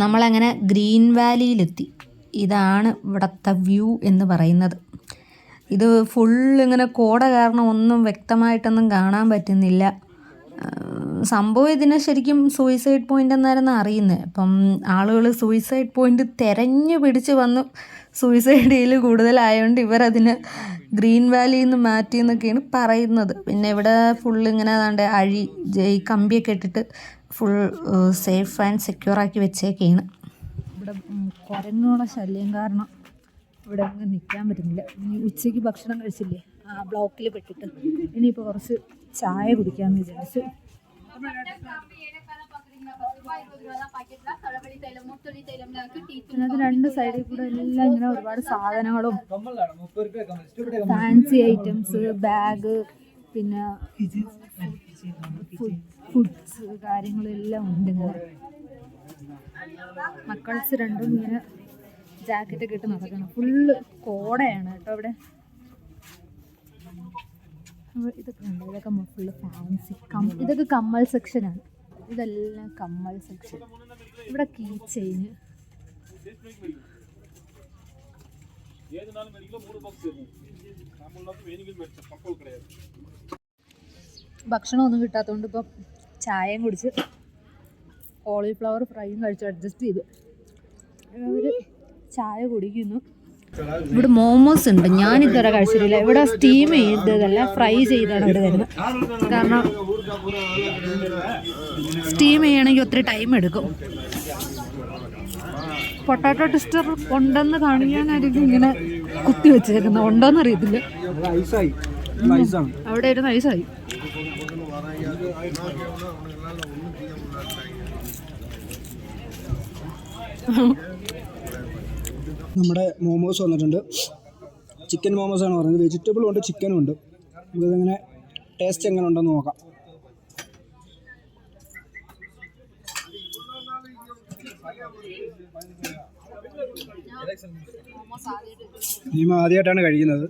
നമ്മളങ്ങനെ ഗ്രീൻ വാലിയിലെത്തി. ഇതാണ് ഇവിടുത്തെ വ്യൂ എന്ന് പറയുന്നത്. ഇത് ഫുള്ളിങ്ങനെ കോട കാരണം ഒന്നും വ്യക്തമായിട്ടൊന്നും കാണാൻ പറ്റുന്നില്ല. സംഭവം ഇതിനെ ശരിക്കും സൂയിസൈഡ് പോയിൻ്റ് എന്നായിരുന്നു അറിയുന്നത്. അപ്പം ആളുകൾ സൂയിസൈഡ് പോയിൻ്റ് തിരഞ്ഞു പിടിച്ച് വന്ന് സൂയിസൈഡ് ചെയ്യൽ കൂടുതലായതുകൊണ്ട് ഇവരതിന് ഗ്രീൻ വാലിയിൽ നിന്ന് മാറ്റി എന്നൊക്കെയാണ് പറയുന്നത്. പിന്നെ ഇവിടെ ഫുള്ളിങ്ങനെ ഏതാണ്ട് ഈ കമ്പിയൊക്കെ ഇട്ടിട്ട് ഫുൾ സേഫ് ആൻഡ് സെക്യൂർ ആക്കി വെച്ചേക്കാണ്. ഇവിടെ കുരങ്ങുകളുടെ ശല്യം കാരണം ഇവിടെ അങ്ങ് നിൽക്കാൻ പറ്റുന്നില്ല. ഇനി ഉച്ചയ്ക്ക് ഭക്ഷണം കഴിച്ചില്ലേ, ആ ബ്ലോക്കിൽ പെട്ടിട്ട് ഇനിയിപ്പോൾ കുറച്ച് ചായ കുടിക്കാമെന്ന് വിചാരിച്ചു. അതിനകത്ത് രണ്ട് സൈഡിൽ കൂടെ എല്ലാം ഇങ്ങനെ ഒരുപാട് സാധനങ്ങളും ഫാൻസി ഐറ്റംസ്, ബാഗ്, പിന്നെ ഫുഡ്സ് കാര്യങ്ങളെല്ലാം ഉണ്ട്. ഇങ്ങനെ മക്കൾസ് രണ്ടും ഇങ്ങനെ ജാക്കറ്റൊക്കെ ഇട്ട് നടക്കണം. ഫുള്ള് കോടയാണ് കേട്ടോ ഇവിടെ. ഇതൊക്കെ ഉണ്ട്, ഇതൊക്കെ ഫുള്ള് ഫാൻസി ഇതൊക്കെ കമ്മൽ സെക്ഷനാണ്. ഇതെല്ലാം കമ്മൽ സെക്ഷൻ. ഇവിടെ കീ ചെയിന്, ഭക്ഷണമൊന്നും കിട്ടാത്തതുകൊണ്ട് ഇപ്പം ചായയും കുടിച്ച് കോളിഫ്ലവർ ഫ്രൈയും കഴിച്ച് അഡ്ജസ്റ്റ് ചെയ്തു. അവർ ചായ കുടിക്കുന്നു. ഇവിടെ മോമോസ് ഉണ്ട്, ഞാനിതുവരെ കഴിച്ചിട്ടില്ല. ഇവിടെ സ്റ്റീം ചെയ്തതല്ല, ഫ്രൈ ചെയ്താണ് ഇവിടെ വരുന്നത്. കാരണം സ്റ്റീം ചെയ്യണമെങ്കിൽ ഒത്തിരി ടൈം എടുക്കും. പൊട്ടാറ്റോ ട്വിസ്റ്റർ ഉണ്ടെന്ന് കാണിക്കാനായിരിക്കും ഇങ്ങനെ കുത്തി വെച്ചേക്കുന്നത്. ഉണ്ടോന്ന് അറിയത്തില്ല. അവിടെ ഒരു നൈസായി. നമ്മുടെ മോമോസ് വന്നിട്ടുണ്ട്. ചിക്കൻ മോമോസാണ് പറയുന്നത്. വെജിറ്റബിളും ഉണ്ട്, ചിക്കനും ഉണ്ട്. നമുക്കിതിങ്ങനെ ടേസ്റ്റ് എങ്ങനെ ഉണ്ടെന്ന് നോക്കാം. നീമ ആദ്യമായിട്ടാണ് കഴിക്കുന്നത്.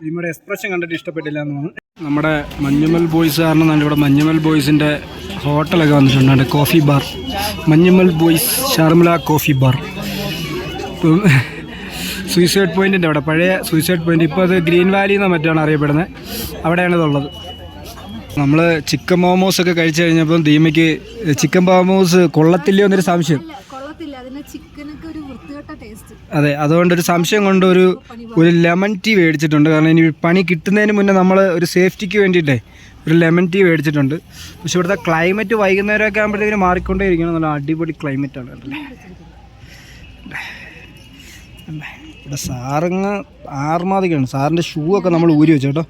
നീമയുടെ എക്സ്പ്രഷൻ കണ്ടിട്ട് ഇഷ്ടപ്പെട്ടില്ല എന്ന് തോന്നുന്നു. നമ്മുടെ മഞ്ഞുമൽ ബോയ്സ് കാരണം ഇവിടെ മഞ്ഞുമൽ ബോയ്സിൻ്റെ ഹോട്ടലൊക്കെ വന്നിട്ടുണ്ട്. Coffee bar, Manjummel boys Sharmila coffee bar. ഇപ്പം സൂയിസൈഡ് പോയിൻറ്റിൻ്റെ അവിടെ, പഴയ സൂയിസൈഡ് പോയിൻറ്റ്, ഇപ്പോൾ അത് ഗ്രീൻ വാലി എന്നോ മറ്റാണ് അറിയപ്പെടുന്നത്. അവിടെയാണ് ഇതുള്ളത്. നമ്മൾ ചിക്കൻ മോമോസൊക്കെ കഴിച്ചു കഴിഞ്ഞപ്പം ധീമയ്ക്ക് ചിക്കൻ മോമോസ് കൊള്ളത്തില്ലയോ എന്നൊരു സംശയം. അതെ, അതുകൊണ്ടൊരു സംശയം കൊണ്ട് ഒരു ലെമൺ ടീ മേടിച്ചിട്ടുണ്ട്. കാരണം ഇനി പണി കിട്ടുന്നതിന് മുന്നേ നമ്മൾ ഒരു സേഫ്റ്റിക്ക് വേണ്ടിയിട്ടേ ഒരു ലെമൺ ടീ മേടിച്ചിട്ടുണ്ട്. പക്ഷെ ഇവിടുത്തെ ക്ലൈമറ്റ് വൈകുന്നേരമൊക്കെ ആകുമ്പോഴത്തേക്കും മാറിക്കൊണ്ടേ ഇരിക്കണം. നല്ല അടിപൊളി ക്ലൈമറ്റാണ് അല്ലേ. ഇവിടെ സാറിങ്ങ് ആർമാതിക്കാണ്. സാറിൻ്റെ ഷൂ ഒക്കെ നമ്മൾ ഊരി വെച്ചു കേട്ടോ.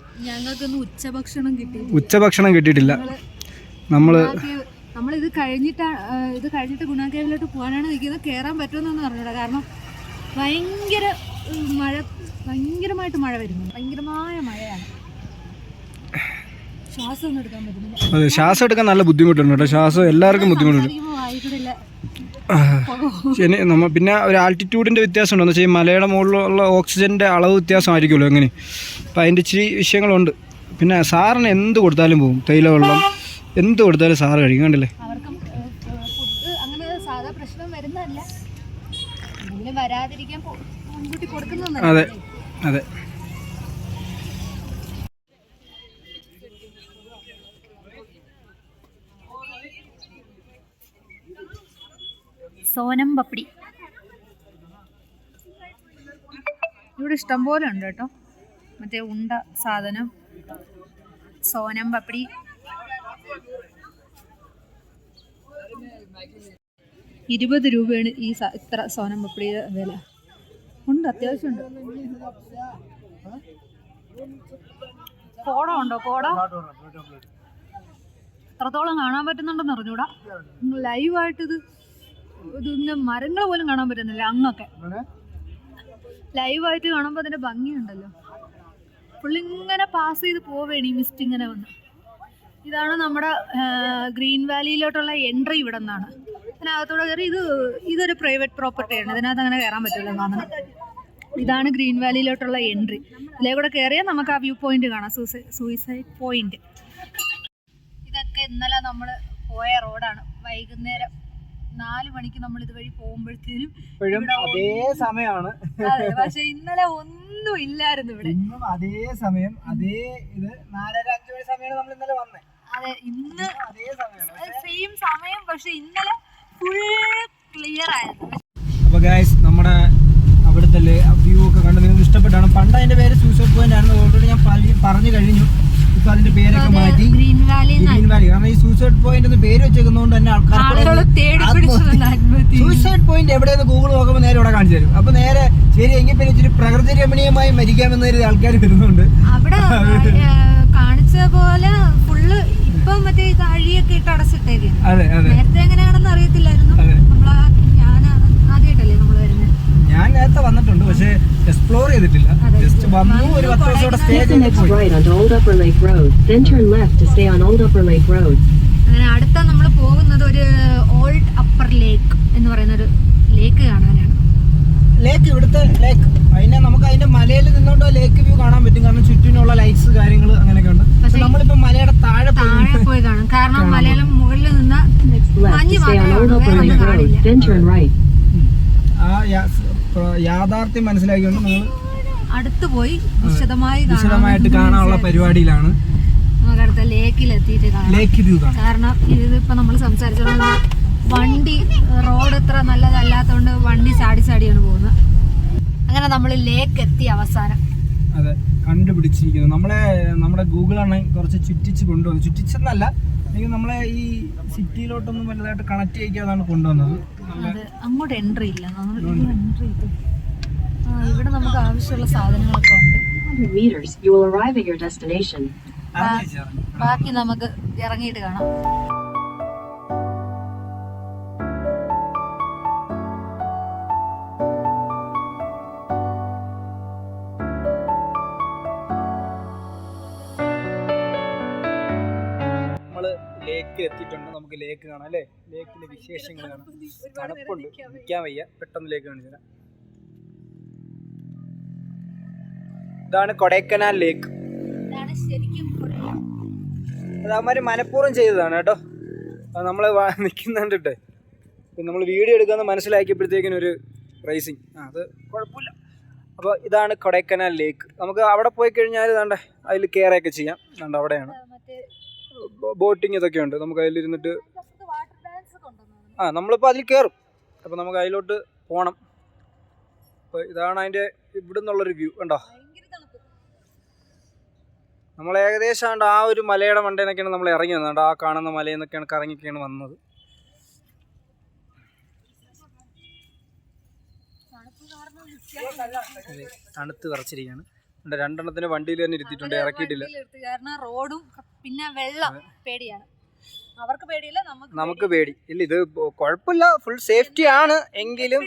ഉച്ചഭക്ഷണം കിട്ടിയിട്ടില്ല. നമ്മളിത് കഴിഞ്ഞിട്ട് ഗുണ കേവിലോട്ട് പോകാനാണ് നിൽക്കുന്നത്. കയറാൻ പറ്റുമെന്നൊന്നും അറിഞ്ഞൂടാ. കാരണം ഭയങ്കരമായിട്ട് മഴ വരുന്നു. ഭയങ്കരമായ മഴയാണ്. ശ്വാസം ഒന്നും എടുക്കാൻ പറ്റുന്നില്ല. അതെ, ശ്വാസം എടുക്കാൻ നല്ല ബുദ്ധിമുട്ടുണ്ട് കേട്ടോ. ശ്വാസം എല്ലാവർക്കും ബുദ്ധിമുട്ടുണ്ട്. പിന്നെ ഒരു ആൾട്ടിറ്റ്യൂഡിൻ്റെ വ്യത്യാസം ഉണ്ടെന്ന് വെച്ചാൽ മലയുടെ മുകളിലുള്ള ഓക്സിജൻ്റെ അളവ് വ്യത്യാസമായിരിക്കുമല്ലോ എങ്ങനെ. അപ്പം അതിൻ്റെ ഇച്ചിരി വിഷയങ്ങളുണ്ട്. പിന്നെ സാറിന് എന്ത് കൊടുത്താലും പോകും. തേയില വെള്ളം എന്ത് കൊടുത്താലും സാറ് കഴിക്കും. കണ്ടില്ലേ. അതെ അതെ. സോനം പപ്പടി ഇവിടെ ഇഷ്ടം പോലെ ഉണ്ട് കേട്ടോ. മറ്റേ ഉണ്ട സാധനം സോനം പപ്പടി. ₹20 ഈ ഇത്ര സോനം പപ്പടിയുടെ വില. ഉണ്ട്, അത്യാവശ്യമുണ്ട്. കോട ഉണ്ടോ? കോട എത്രത്തോളം കാണാൻ പറ്റുന്നുണ്ടെന്ന് അറിഞ്ഞൂടാ. ലൈവായിട്ട് ഇതിൻ്റെ മരങ്ങൾ പോലും കാണാൻ പറ്റുന്നില്ല. അങ്ങൊക്കെ ലൈവായിട്ട് കാണുമ്പോൾ അതിൻ്റെ ഭംഗിയുണ്ടല്ലോ. പുള്ളിങ്ങനെ പാസ് ചെയ്ത് പോവേണി ഈ മിസ്റ്റ് ഇങ്ങനെ വന്ന്. ഇതാണ് നമ്മുടെ ഗ്രീൻ വാലിയിലോട്ടുള്ള എൻട്രി. ഇവിടെ നിന്നാണ്. ഇതിനകത്തോടെ കയറി. ഇതൊരു പ്രൈവറ്റ് പ്രോപ്പർട്ടിയാണ്. ഇതിനകത്ത് അങ്ങനെ കയറാൻ പറ്റില്ല എന്നാണ്. ഇതാണ് ഗ്രീൻ വാലിയിലോട്ടുള്ള എൻട്രി. ഇതിലേ കൂടെ കയറിയാൽ നമുക്ക് ആ വ്യൂ പോയിന്റ് കാണാം, സൂയിസൈഡ് പോയിന്റ്. ഇന്നലെ നമ്മൾ പോയ റോഡാണ്. വൈകുന്നേരം 4 മണിക്ക് നമ്മൾ ഇതുവഴി പോകുമ്പോഴത്തേനും അതേ സമയമാണ്. പക്ഷെ ഇന്നലെ ഒന്നും ഇല്ലായിരുന്നു ഇവിടെ. ഇന്നും അതേ സമയം, അതേ ഇത് 4:30-5 മണി സമയമാണ് നമ്മൾ ഇന്നലെ വന്നത്. അതെ, ഇന്ന് അതേ സമയമാണ്, സെയിം സമയം. പക്ഷെ ഇന്നലെ ഫുൾ ക്ലിയർ ആയിരുന്നു. അപ്പോൾ ഗൈസ്, നമ്മുടെ അവിടുത്തെ വ്യൂ ഒക്കെ കണ്ട് നിങ്ങൾക്ക് ഇഷ്ടപ്പെട്ടാണ്. പണ്ട് അതിന്റെ പേര് സൂസൈഡ് പോയിന്റ് ആയിരുന്നു. ഓൾറെഡി ഞാൻ പറഞ്ഞു കഴിഞ്ഞു. ഇപ്പൊ അതിന്റെ പേരൊക്കെ മാറ്റി ഗ്രീൻ വാലി. കാരണം ഈ സൂസൈഡ് പോയിന്റ് എന്ന് പേര് വെച്ചേക്കുന്നതുകൊണ്ട് തന്നെ ആൾക്കാർ സൂസൈഡ് പോയിന്റ് എവിടെയെന്ന് ഗൂഗിൾ നോക്കുമ്പോൾ നേരെ ഇവിടെ കാണിച്ചു തരും. അപ്പൊ നേരെ ശരി, എങ്കിൽ പിന്നെ ഇച്ചിരി പ്രകൃതി രമണീയമായി മരിക്കാമെന്ന ആൾക്കാർ വരുന്നുണ്ട്. അവിടെ കാണിച്ച പോലെ ഫുള്ള് ഇപ്പൊ മറ്റേ അഴിയൊക്കെ ഇട്ട് അടച്ചിട്ടേക്ക്. നേരത്തെ എങ്ങനെയാണെന്ന് അറിയത്തില്ലായിരുന്നു. ഞാൻ ആദ്യമായിട്ടല്ലേ നമ്മൾ വരുന്നത്. ഞാൻ നേരത്തെ വന്നിട്ടുണ്ട്, പക്ഷെ എക്സ്പ്ലോർ ചെയ്തിട്ടില്ല. ജസ്റ്റ് വന്നു, ഒരു 10 ദിവസം സ്റ്റേ ചെയ്ത് പോയി. അങ്ങനെ അടുത്ത നമ്മൾ പോകുന്നത് ഒരു ഓൾഡ് അപ്പർ ലേക്ക് എന്ന് പറയുന്ന ഒരു ലേക്ക് കാണാനാണ്. ലേക്ക്, ഇവിടുത്തെ ലേക്ക്. നമുക്ക് അതിന്റെ മലയിൽ നിന്നോണ്ട് ലേക്ക് വ്യൂ കാണാൻ പറ്റും. കാരണം ചുറ്റിനുള്ള ലൈറ്റ്സ് കാര്യങ്ങൾ അങ്ങനെയൊക്കെ ഉണ്ട്. പക്ഷെ നമ്മളിപ്പോ മലയുടെ താഴെ പോയി കാണും. കാരണം മലയാളം മുകളിൽ നിന്ന് മഞ്ഞ് ആ യാഥാർത്ഥ്യം മനസ്സിലാക്കിക്കൊണ്ട് നമ്മൾ അടുത്ത് പോയി വിശദമായിട്ട് കാണാനുള്ള പരിപാടിയിലാണ്. നമുക്ക് അടുത്ത ലേക്കിൽ എത്തിയിട്ട് ലേക്ക് വ്യൂ കാണാം. കാരണം ഇതിപ്പോ നമ്മൾ സംസാരിച്ചോണ്ട് വണ്ടി റോഡ് ഇത്ര നല്ലതല്ലാത്തതുകൊണ്ട് വണ്ടി ചാടിയാണ് പോകുന്നത്. അങ്ങനെ നമ്മൾ ലേക്ക് എത്തി അവസാനം. അതെ, കണ്ടുപിടിച്ചിരിക്കുന്നു. നമ്മുടെ ഗൂഗിളാണ് കുറച്ച് ചുറ്റിച്ച് കൊണ്ടുവന്നത്. ചുറ്റിച്ചെന്നല്ല, അല്ലെങ്കിൽ നമ്മളെ ഈ സിറ്റിയിലോട്ടൊന്നും വലുതായിട്ട് കണക്ട് ചെയ്യിക്കാതാണ് കൊണ്ടുവന്നത്. അത് അങ്ങോട്ട് എൻട്രി ഇല്ല. എൻട്രി ചെയ്തു. ഇവിടെ നമുക്ക് ആവശ്യമുള്ള സാധനങ്ങളൊക്കെ ഉണ്ട്. ബാക്കി നമുക്ക് ഇറങ്ങിയിട്ട് കാണാം. ലേക്ക് എത്തിയിട്ടുണ്ട്. നമുക്ക് ലേക്ക് കാണാം അല്ലേ? ലേക്കിലെ വിശേഷങ്ങൾ കാണാം. തണുപ്പുണ്ട്, നിൽക്കാൻ വയ്യ. പെട്ടെന്ന് ലേക്ക് കാണിച്ചു തരാം. ഇതാണ് കൊടൈക്കനാൽ ലേക്ക്. അത് അവന്മാര് മനഃപൂർവ്വം ചെയ്തതാണ് കേട്ടോ. അത് നമ്മൾ നിൽക്കുന്നുണ്ടിട്ട് നമ്മൾ വീഡിയോ എടുക്കാമെന്ന് മനസ്സിലാക്കിയപ്പോഴത്തേക്കിനും ഒരു റേസിങ്. അത് കുഴപ്പമില്ല. അപ്പോൾ ഇതാണ് കൊടൈക്കനാൽ ലേക്ക്. നമുക്ക് അവിടെ പോയി കഴിഞ്ഞാൽ ദാണ്ടെ അതിൽ കയറുകയൊക്കെ ചെയ്യാം. ദാണ്ടെ അവിടെയാണ് ബോട്ടിങ് ഇതൊക്കെ ഉണ്ട്. നമുക്ക് അതിലിരുന്നിട്ട് നമ്മളിപ്പോൾ അതിൽ കയറും. അപ്പോൾ നമുക്ക് അതിലോട്ട് പോകണം. അപ്പോൾ ഇതാണ് അതിൻ്റെ ഇവിടെ നിന്നുള്ളൊരു വ്യൂ. കണ്ടോ, നമ്മൾ ഏകദേശം ആ ഒരു മലയുടെ മണ്ടയിൽ നിന്നൊക്കെയാണ് നമ്മൾ ഇറങ്ങി വന്നത്. ആ കാണുന്ന മലയിൽ നിന്നൊക്കെയാണ് കറങ്ങിയൊക്കെയാണ് വന്നത്. തണുത്ത് വിറച്ചിരിക്കുകയാണ്. രണ്ടെണ്ണത്തിന് വണ്ടിയിൽ തന്നെ ഇരുത്തിയിട്ടുണ്ട്, ഇറക്കിയിട്ടില്ല. കാരണം റോഡും പിന്നെ വെള്ളം പേടിയാണ്. അവർക്ക് പേടിയില്ല, നമുക്ക് പേടി ഇല്ല. ഇത് കുഴപ്പമില്ല, ഫുൾ സേഫ്റ്റി ആണ്. എങ്കിലും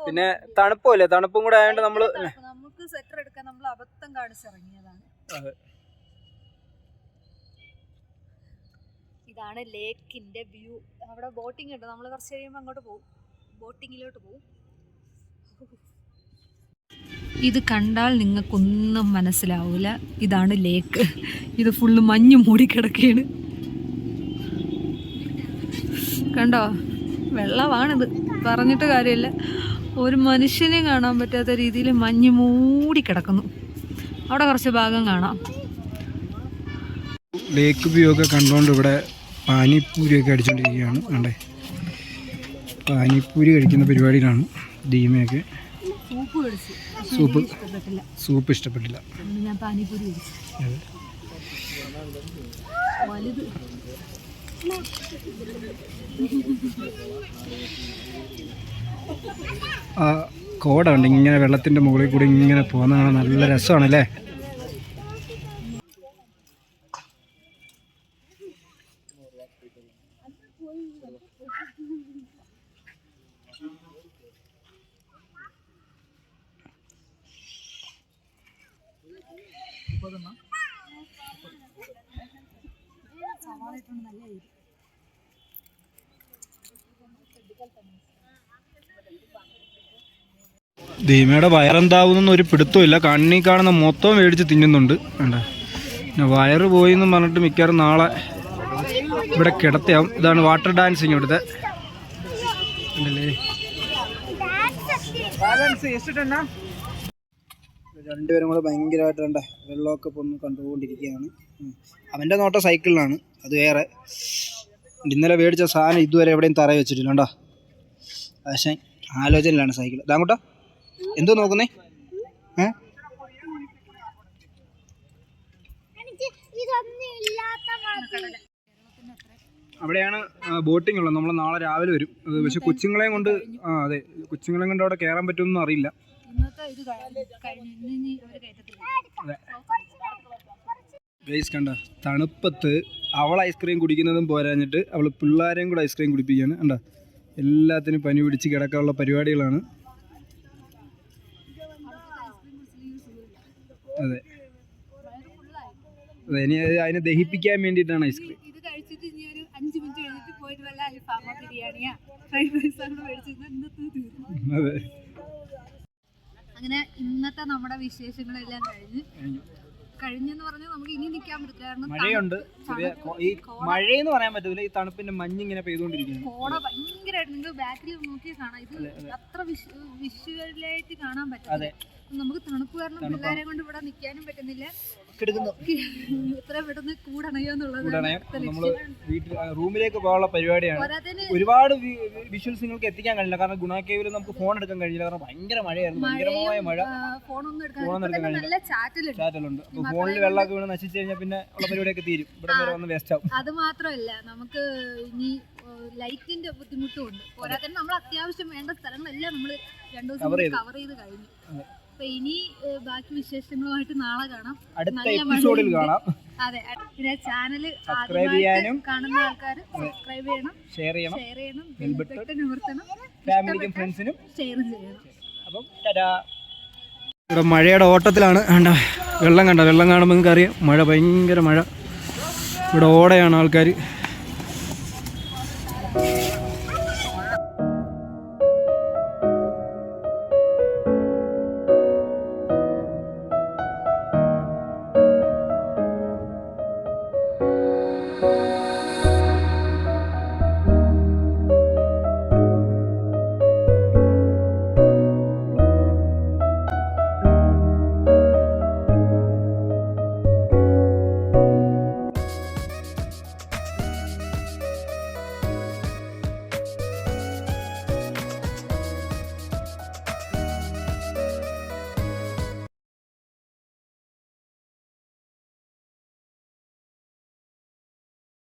പിന്നെ തണുപ്പല്ലേ, തണുപ്പും കൂടെ ആയതുകൊണ്ട് നമുക്ക് സ്വെറ്റർ എടുക്കാൻ നമ്മൾ അബദ്ധം കാണിച്ചിറങ്ങിയതാണ്. ഇതാണ് ലേക്കിന്റെ വ്യൂ. അവിടെ ബോട്ടിംഗ് ഉണ്ട്. നമ്മൾ കുറച്ച് കഴിയുമ്പോൾ അങ്ങോട്ട് പോകും, ബോട്ടിങ്ങിലോട്ട് പോകും. ഇത് കണ്ടാൽ നിങ്ങൾക്കൊന്നും മനസ്സിലാവില്ല. ഇതാണ് ലേക്ക്. ഇത് ഫുള്ള് മഞ്ഞ് മൂടിക്കിടക്കുകയാണ്. കണ്ടോ, വെള്ളമാണിത്, പറഞ്ഞിട്ട് കാര്യമില്ല. ഒരു മനുഷ്യനെ കാണാൻ പറ്റാത്ത രീതിയിൽ മഞ്ഞ് മൂടിക്കിടക്കുന്നു. അവിടെ കുറച്ച് ഭാഗം കാണാം. ലേക്ക് വ്യൂ ഒക്കെ കണ്ടുകൊണ്ട് ഇവിടെ പാനിപ്പൂരിയൊക്കെ അടിച്ചുകൊണ്ടിരിക്കുകയാണ്. കണ്ടേ, പാനിപ്പൂരി കഴിക്കുന്ന പരിപാടിയിലാണ് ദീമയൊക്കെ. സൂപ്പ് ഇഷ്ടപ്പെട്ടില്ല. ഞാൻ പാനിപ്പൂരി വലുത്. ആ കോട ഉണ്ട്, ഇങ്ങനെ വെള്ളത്തിൻ്റെ മുകളിൽ കൂടി ഇങ്ങനെ പോകുന്നതാണ്. നല്ല രസമാണല്ലേ? ദീമയുടെ വയറെന്താവുന്ന ഒരു പിടുത്തമില്ല. കണ്ണി കാണുന്ന മൊത്തം മേടിച്ച് തിന്നുന്നുണ്ട്. വേണ്ട, പിന്നെ വയറ് പോയി എന്ന് പറഞ്ഞിട്ട് മിക്കവാറും നാളെ ഇവിടെ കിടത്തയാവും. ഇതാണ് വാട്ടർ ഡാൻസിങ് ഇവിടുത്തെ. രണ്ടുപേരും കൂടെ ഭയങ്കരമായിട്ട് കണ്ട വെള്ളമൊക്കെ പൊന്ന് കണ്ടുകൊണ്ടിരിക്കുകയാണ്. അവൻ്റെ നോട്ടം സൈക്കിളിലാണ്, അത് വേറെ. ഇന്നലെ മേടിച്ച സാധനം ഇതുവരെ എവിടെയും തറ വെച്ചിട്ടില്ല കണ്ടോ. പക്ഷേ ആലോചനയിലാണ് സൈക്കിൾ. ഇതാങ്ങോട്ടാ എന്തോ നോക്കുന്നേ? അവിടെയാണ് ബോട്ടിംഗ് ഉള്ളത്. നമ്മൾ നാളെ രാവിലെ വരും. പക്ഷെ കൊച്ചുങ്ങളെയും കൊണ്ട് അതെ കൊച്ചുങ്ങളെയും കൊണ്ട് അവിടെ കയറാൻ പറ്റുമെന്നും അറിയില്ല. ഗൈസ് കണ്ട തണുപ്പത്ത് അവൾ ഐസ്ക്രീം കുടിക്കുന്നതും പോരാഞ്ഞിട്ട് അവൾ പിള്ളേരെയും കൂടെ ഐസ്ക്രീം കുടിപ്പിക്കുകയാണ്. കണ്ട എല്ലാത്തിനും പനി പിടിച്ച് കിടക്കാനുള്ള പരിപാടികളാണ്. അതെ അതെ, ഇനി അതിനെ ദഹിപ്പിക്കാൻ വേണ്ടിയിട്ടാണ് ഐസ്ക്രീം. അതെ, അങ്ങനെ ഇന്നത്തെ നമ്മുടെ വിശേഷങ്ങളെല്ലാം കഴിഞ്ഞെന്ന് പറഞ്ഞാൽ നമുക്ക് ഇനി നിൽക്കാൻ പറ്റില്ല. കാരണം മഴയുണ്ട്, ഈ മഴയെന്ന് പറയാൻ പറ്റൂല, ഈ തണുപ്പിന്റെ മഞ്ഞിങ്ങനെ പെയ്തുകൊണ്ടിരിക്കുന്നു. കോട ഭയങ്കരമായിട്ട് നിങ്ങൾ ബാക്കിൽ നോക്കിയാൽ കാണാം. ഇത് അത്ര വിഷ്വലായിട്ട് കാണാൻ പറ്റും. നമുക്ക് തണുപ്പ് കാരണം പിള്ളേരെ കൊണ്ട് ഇവിടെ നിൽക്കാനും പറ്റുന്നില്ല. ഇത്ര പെട്ടെന്ന് കൂടണയോന്നുള്ളത് നമ്മള് വീട്ടിൽ റൂമിലേക്ക് പോകാനുള്ള പരിപാടിയാണ്. ഒരുപാട് വിഷ്വൽസ് നിങ്ങൾക്ക് എത്തിക്കാൻ കഴിയില്ല, കാരണം ഗുണ കേവിൽ നമുക്ക് ഫോൺ എടുക്കാൻ കഴിയില്ല, കാരണം ഭയങ്കര മഴയായിരുന്നു. ഭയങ്കരമായ മഴ, ഫോണൊന്നും എടുക്കാൻ കഴിയില്ല, ചാറ്റലുണ്ട്. അപ്പൊ ഫോണിൽ വെള്ളമൊക്കെ വീണ് നശിച്ചു കഴിഞ്ഞാൽ പിന്നെ ഉള്ള പരിപാടിയൊക്കെ തീരും, ഇവിടെ വരെ വന്ന് വേസ്റ്റ് ആവും. അത് മാത്രമല്ല നമുക്ക് ഇനി ലൈറ്റിന്റെ ബുദ്ധിമുട്ടും ഉണ്ട്. പോരാതെ നമ്മൾ അത്യാവശ്യം വേണ്ട സ്ഥലങ്ങളെല്ലാം നമ്മൾ 2 ദിവസം കവർ ചെയ്ത് കഴിഞ്ഞു. അപ്പൊ ഇനി ബാക്കി വിശേഷങ്ങളുമായിട്ട് നാളെ കാണാം, അടുത്ത എപ്പിസോഡിൽ കാണാം. അതെ, പിന്നെ ചാനൽ ആദ്യമായിട്ട് കാണുന്ന ആൾക്കാർ സബ്സ്ക്രൈബ് ചെയ്യണം, ഷെയർ ചെയ്യണം, ബെൽ ബട്ടൺ നിവർത്തണം, ഫാമിലിക്കും ഫ്രണ്ട്സിനും ഷെയർ ചെയ്യണം. അപ്പം ഇവിടെ മഴയുടെ ഓട്ടത്തിലാണ്. കണ്ട വെള്ളം കാണുമ്പോൾ നിങ്ങൾക്ക് അറിയാം, മഴ ഭയങ്കര മഴ. ഇവിടെ ഓടയാണ് ആൾക്കാർ.